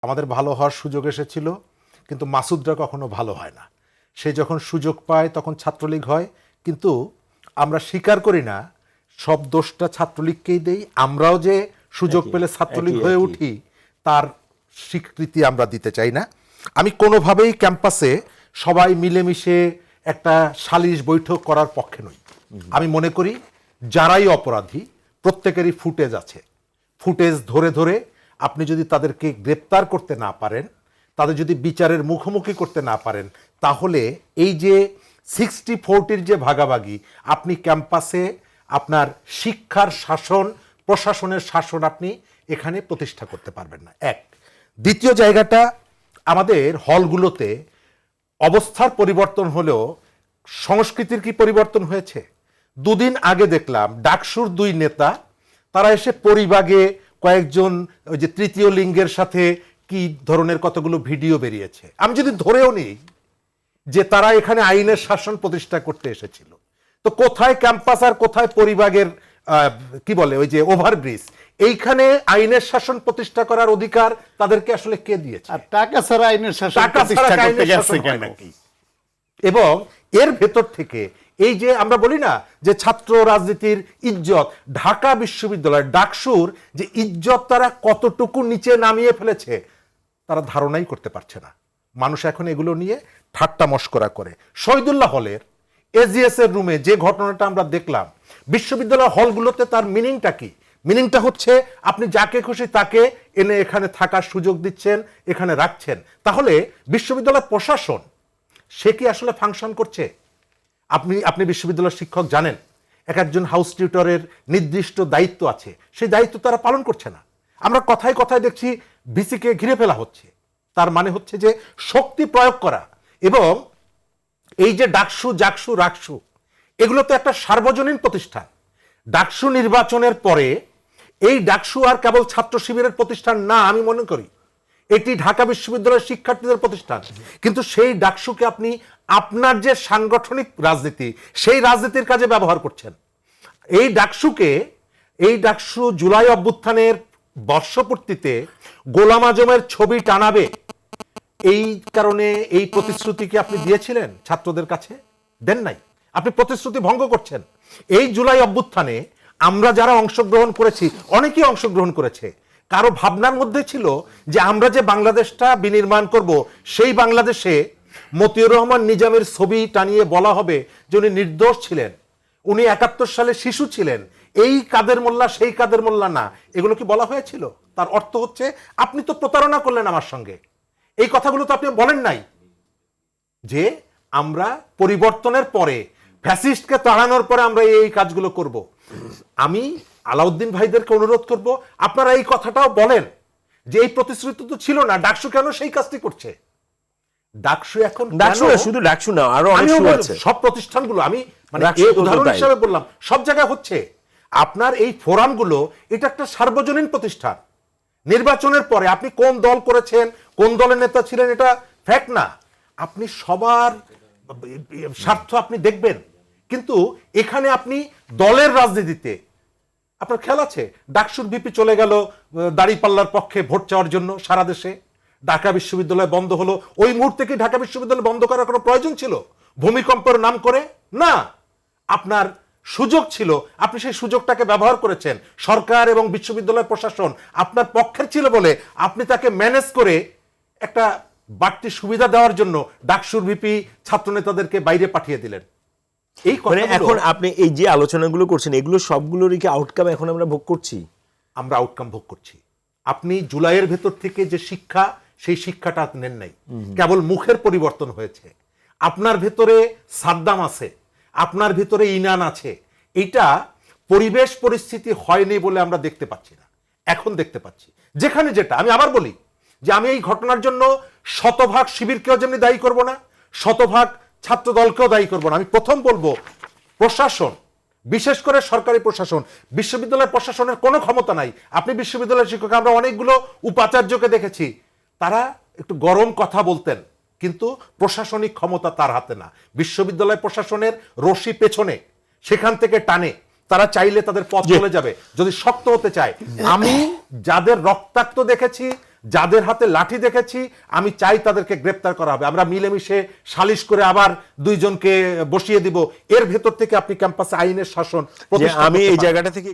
আমাদের ভালো হওয়ার সুযোগ এসেছিল, কিন্তু মাসুদরা কখনো ভালো হয় না। সে যখন সুযোগ পায় তখন ছাত্রলীগ হয়, কিন্তু আমরা স্বীকার করি না সব দোষটা ছাত্রলীগকেই দেই। আমরাও যে সুযোগ পেলে ছাত্রলীগ হয়ে উঠি তার স্বীকৃতি আমরা দিতে চাই না। আমি কোনোভাবেই ক্যাম্পাসে সবাই মিলেমিশে একটা সালিশ বৈঠক করার পক্ষে নই। আমি মনে করি যারাই অপরাধী প্রত্যেকেরই ফুটেজ আছে। ফুটেজ ধরে ধরে আপনি যদি তাদেরকে গ্রেপ্তার করতে না পারেন, তাদের যদি বিচারের মুখোমুখি করতে না পারেন, তাহলে এই যে 60-40 যে ভাগাভাগি, আপনি ক্যাম্পাসে আপনার শিক্ষার শাসন, প্রশাসনের শাসন আপনি এখানে প্রতিষ্ঠা করতে পারবেন না। এক। দ্বিতীয় জায়গাটা, আমাদের হলগুলোতে অবস্থার পরিবর্তন হলেও সংস্কৃতির কি পরিবর্তন হয়েছে? দুদিন আগে দেখলাম ডাকসুর 2 নেতা তারা এসে পরিবাগে কয়েকজন ওই যে তৃতীয় লিঙ্গের সাথে কি ধরনের কতগুলো ভিডিও বেরিয়েছে। আমি যদি ধরেও নিই যে তারা এখানে আইনের শাসন প্রতিষ্ঠা করতে এসেছিল, তো কোথায় ক্যাম্পাস আর কোথায় পরিবাগের কি বলে ওই যে ওভারব্রিজ? এইখানে আইনের শাসন প্রতিষ্ঠা করার অধিকার তাদেরকে আসলে কে দিয়েছে? আর টাকা ছাড়া আইনের শাসন টাকা প্রতিষ্ঠা ছাড়া করতে আইনের গেছে শাসন হয় কেন? নাকি? এবং এর ভেতর থেকে এই যে আমরা বলি না যে ছাত্র রাজনীতির ইজ্জত, ঢাকা বিশ্ববিদ্যালয় ডাকসুর যে ইজ্জত তারা কতটুকু নিচে নামিয়ে ফেলেছে তারা ধারণাই করতে পারছে না। মানুষ এখন এগুলো নিয়ে ঠাট্টা মশকরা করে। শহীদুল্লাহ হলের এজিএস এর রুমে যে ঘটনাটা আমরা দেখলাম, বিশ্ববিদ্যালয় হলগুলোতে তার মিনিংটা কি? মিনিংটা হচ্ছে আপনি যাকে খুশি তাকে এনে এখানে থাকার সুযোগ দিচ্ছেন, এখানে রাখছেন। তাহলে বিশ্ববিদ্যালয় প্রশাসন সে কি আসলে ফাংশন করছে? আপনি বিশ্ববিদ্যালয়ের শিক্ষক জানেন, একজন হাউস টিউটরের নির্দিষ্ট দায়িত্ব আছে, সেই দায়িত্ব তারা পালন করছে না। আমরা কথায় কথায় দেখছি ভিসিকে ঘিরে ফেলা হচ্ছে। তার মানে হচ্ছে যে শক্তি প্রয়োগ করা। এবং এই যে ডাকসু, জাকসু, রাকসু, এগুলো তো একটা সার্বজনীন প্রতিষ্ঠান। ডাকসু নির্বাচনের পরে এই ডাকসু আর কেবল ছাত্র শিবিরের প্রতিষ্ঠান না, আমি মনে করি এটি ঢাকা বিশ্ববিদ্যালয়ের শিক্ষার্থীদের প্রতিষ্ঠান। কিন্তু সেই ডাকসুকে আপনি আপনার যে সাংগঠনিক রাজনীতি, সেই রাজনীতির কাজে ব্যবহার করছেন। এই ডাকসু জুলাই অভ্যুত্থানের বর্ষপূর্তিতে গোলাম আজমের ছবি টানাবে, এই কারণে এই প্রতিশ্রুতিকে আপনি দিয়েছিলেন ছাত্রদের কাছে? দেন নাই। আপনি প্রতিশ্রুতি ভঙ্গ করছেন। এই জুলাই অভ্যুত্থানে আমরা যারা অংশগ্রহণ করেছি, অনেকেই অংশগ্রহণ করেছে, কারো ভাবনার মধ্যে ছিল যে আমরা যে বাংলাদেশটা বিনির্মাণ করব, সেই বাংলাদেশে মতিউর রহমান নিজামের ছবি টানিয়ে বলা হবে যে উনি নির্দোষ ছিলেন, উনি 71 সালে শিশু ছিলেন, এই কাদের মোল্লা সেই কাদের মোল্লা না। এগুলো কি বলা হয়েছিল? তার অর্থ হচ্ছে আপনি তো প্রতারণা করলেন আমার সঙ্গে। এই কথাগুলো তো আপনি বলেন নাই যে আমরা পরিবর্তনের পরে, ফ্যাসিস্টকে তাড়ানোর পরে আমরা এই কাজগুলো করব। আমি আলাউদ্দিন ভাইদেরকে অনুরোধ করব, আপনারা এই কথাটাও বলেন যে এই প্রতিশ্রুতি তো ছিল না, ডাকসু কেন সেই কাজটি করছে? ডাকসু এখন শুধু ডাকসু না, আরো অনেক শু আছে। সব প্রতিষ্ঠানগুলো, আমি মানে এই উদাহরণ হিসেবে বললাম, সব জায়গায় হচ্ছে। আপনার এই ফোরামগুলো এটা একটা সার্বজনীন প্রতিষ্ঠান। নির্বাচনের পরে আপনি কোন দল করেছেন, কোন দলের নেতা ছিলেন, এটা ফ্যাক্ট না। আপনি সবার স্বার্থ আপনি দেখবেন, কিন্তু এখানে আপনি দলের রাজনীতিতে আপনার খেয়াল আছে? ডাকসুর ভিপি চলে গেল দাঁড়িপাল্লার পক্ষে ভোট চাওয়ার জন্য সারা দেশে। ঢাকা বিশ্ববিদ্যালয় বন্ধ হলো। ওই মুহূর্তে কি ঢাকা বিশ্ববিদ্যালয় বন্ধ করার কোনো প্রয়োজন ছিল ভূমিকম্পের নাম করে? না। আপনার সুযোগ ছিল, আপনি সেই সুযোগটাকে ব্যবহার করেছেন। সরকার এবং বিশ্ববিদ্যালয় প্রশাসন আপনার পক্ষের ছিল বলে আপনি তাকে ম্যানেজ করে একটা বাড়তি সুবিধা দেওয়ার জন্য ডাকসুর ভিপি ছাত্রনেতাদেরকে বাইরে পাঠিয়ে দিলেন। এই মানে এখন আপনি এই যে আলোচনাগুলো করছেন, এগুলো সবগুলোরই কি আউটকাম এখন আমরা ভোগ করছি? আমরা আউটকাম ভোগ করছি। আপনি জুলাইয়ের ভেতর থেকে যে শিক্ষা, সেই শিক্ষাটা নেন নাই, কেবল মুখের পরিবর্তন হয়েছে। আপনার ভেতরে সাদ্দাম আছে, আপনার ভিতরে ইনান আছে। এটা পরিবেশ পরিস্থিতি হয়নি বলে আমরা দেখতে পাচ্ছি না, এখন দেখতে পাচ্ছি। যেখানে যেটা, আমি আবার বলি যে আমি এই ঘটনার জন্য শতভাগ শিবিরকেও যেমনি দায়ী করব না, শতভাগ ছাত্র দলকেও দায়ী করব না। আমি প্রথম বলবো প্রশাসন, বিশেষ করে সরকারি প্রশাসন, বিশ্ববিদ্যালয়ের প্রশাসনের কোনো ক্ষমতা নাই। আপনি বিশ্ববিদ্যালয়ের শিক্ষক, আমরা অনেকগুলো উপাচার্যকে দেখেছি, তারা একটু গরম কথা বলতেন, কিন্তু প্রশাসনিক ক্ষমতা তার হাতে না। বিশ্ববিদ্যালয় প্রশাসনের রশি পেছনে, সেখান থেকে টানে। তারা চাইলে তাদের পথ চলে যাবে যদি শক্ত হতে চায়। আমি যাদের রক্তাক্ত দেখেছি, যাদের হাতে লাঠি দেখেছি আমি চাই তাদেরকে গ্রেপ্তার করা হবে, আমরা মিলেমিশে সালিশ করে আবার দুইজনকে বসিয়ে দিব, এর ভেতর থেকে আপনি ক্যাম্পাসে আইনের শাসন যে প্রতিষ্ঠা আমি করতে এই পারেন। জায়গাটা থেকে